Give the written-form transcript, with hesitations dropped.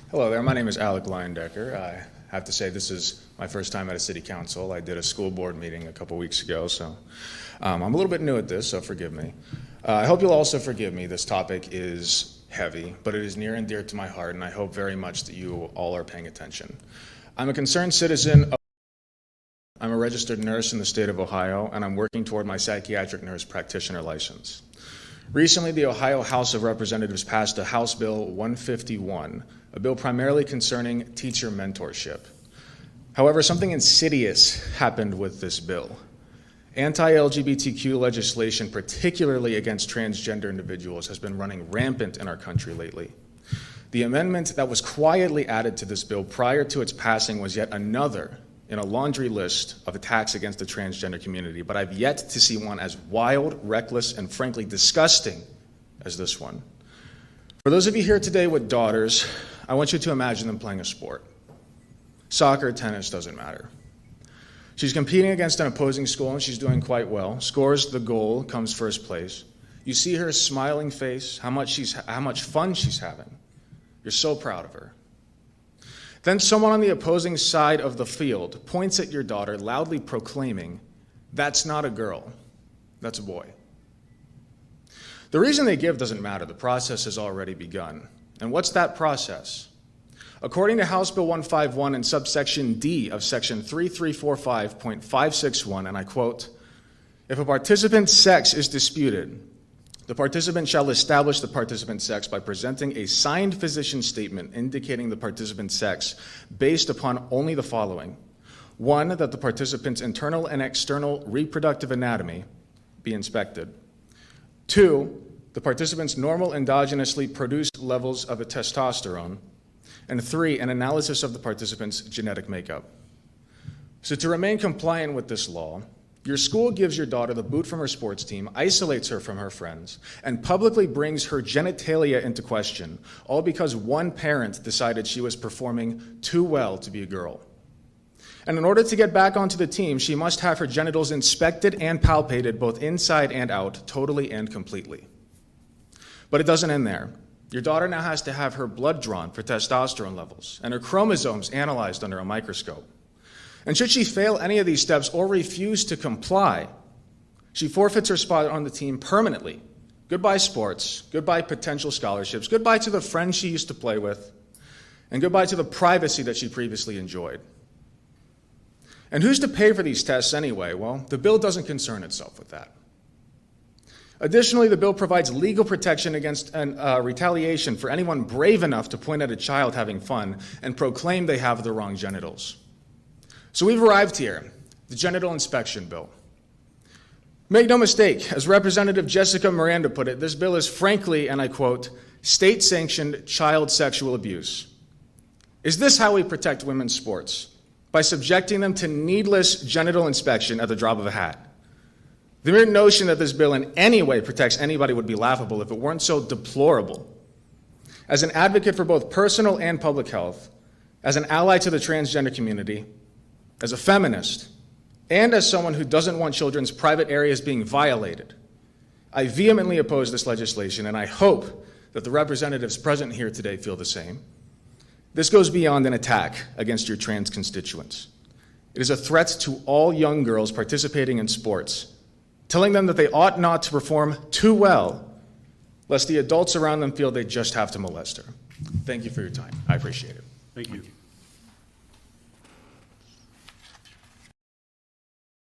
Hello there, my name is Alec Leyendecker. I have to say this is my first time at a city council. I did a school board meeting a couple weeks ago, so I'm a little bit new at this, so forgive me. I hope you'll also forgive me. This topic is heavy, but it is near and dear to my heart, and I hope very much that you all are paying attention. I'm a concerned citizen. I'm a registered nurse in the state of Ohio, and I'm working toward my psychiatric nurse practitioner license. Recently, the Ohio House of Representatives passed a House Bill 151, a bill primarily concerning teacher mentorship. However, something insidious happened with this bill. Anti-LGBTQ legislation, particularly against transgender individuals, has been running rampant in our country lately. The amendment that was quietly added to this bill prior to its passing was yet another in a laundry list of attacks against the transgender community, but I've yet to see one as wild, reckless, and frankly disgusting as this one. For those of you here today with daughters, I want you to imagine them playing a sport. Soccer, tennis, doesn't matter. She's competing against an opposing school and she's doing quite well, scores the goal, comes first place. You see her smiling face, how much fun she's having. You're so proud of her. Then someone on the opposing side of the field points at your daughter, loudly proclaiming, "That's not a girl, that's a boy." The reason they give doesn't matter. The process has already begun. And what's that process? According to House Bill 151 and subsection D of section 3345.561, and I quote, "If a participant's sex is disputed, the participant shall establish the participant's sex by presenting a signed physician statement indicating the participant's sex based upon only the following. One, that the participant's internal and external reproductive anatomy be inspected. Two, the participant's normal endogenously produced levels of a testosterone. And three, an analysis of the participant's genetic makeup." So to remain compliant with this law, your school gives your daughter the boot from her sports team, isolates her from her friends, and publicly brings her genitalia into question, all because one parent decided she was performing too well to be a girl. And in order to get back onto the team, she must have her genitals inspected and palpated both inside and out, totally and completely. But it doesn't end there. Your daughter now has to have her blood drawn for testosterone levels and her chromosomes analyzed under a microscope. And should she fail any of these steps or refuse to comply, she forfeits her spot on the team permanently. Goodbye sports, goodbye potential scholarships, goodbye to the friends she used to play with, and goodbye to the privacy that she previously enjoyed. And who's to pay for these tests anyway? Well, the bill doesn't concern itself with that. Additionally, the bill provides legal protection against retaliation for anyone brave enough to point at a child having fun and proclaim they have the wrong genitals. So we've arrived here, the genital inspection bill. Make no mistake, as Representative Jessica Miranda put it, this bill is frankly, and I quote, state-sanctioned child sexual abuse. Is this how we protect women's sports? By subjecting them to needless genital inspection at the drop of a hat? The mere notion that this bill in any way protects anybody would be laughable if it weren't so deplorable. As an advocate for both personal and public health, as an ally to the transgender community, as a feminist, and as someone who doesn't want children's private areas being violated, I vehemently oppose this legislation, and I hope that the representatives present here today feel the same. This goes beyond an attack against your trans constituents. It is a threat to all young girls participating in sports, telling them that they ought not to perform too well, lest the adults around them feel they just have to molest her. Thank you for your time. I appreciate it. Thank you.